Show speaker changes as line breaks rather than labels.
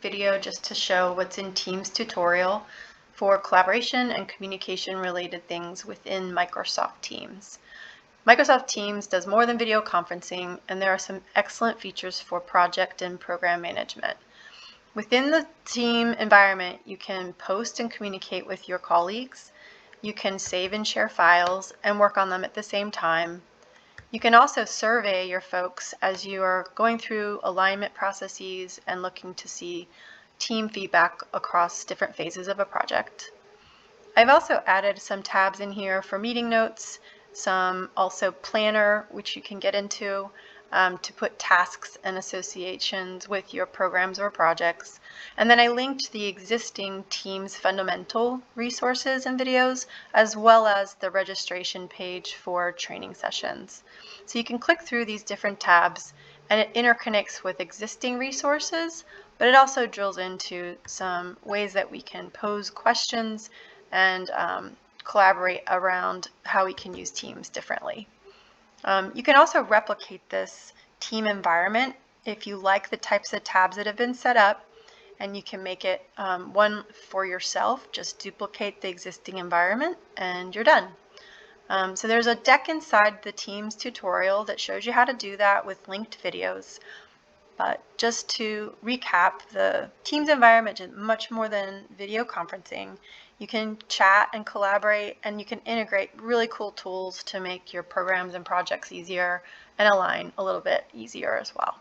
video just to show what's in Teams tutorial for collaboration and communication related things within Microsoft Teams. Microsoft Teams does more than video conferencing, and there are some excellent features for project and program management. Within the team environment, you can post and communicate with your colleagues. You can save and share files and work on them at the same time. You can also survey your folks as you are going through alignment processes and looking to see team feedback across different phases of a project. I've also added some tabs in here for meeting notes, some also planner, which you can get into to put tasks and associations with your programs or projects. And then I linked the existing Teams fundamental resources and videos, as well as the registration page for training sessions. So you can click through these different tabs and it interconnects with existing resources, but it also drills into some ways that we can pose questions and collaborate around how we can use Teams differently. You can also replicate this team environment if you like the types of tabs that have been set up, and you can make it one for yourself. Just duplicate the existing environment and you're done. So there's a deck inside the Teams tutorial that shows you how to do that with linked videos. But just to recap, the Teams environment is much more than video conferencing. You can chat and collaborate, and you can integrate really cool tools to make your programs and projects easier and align a little bit easier as well.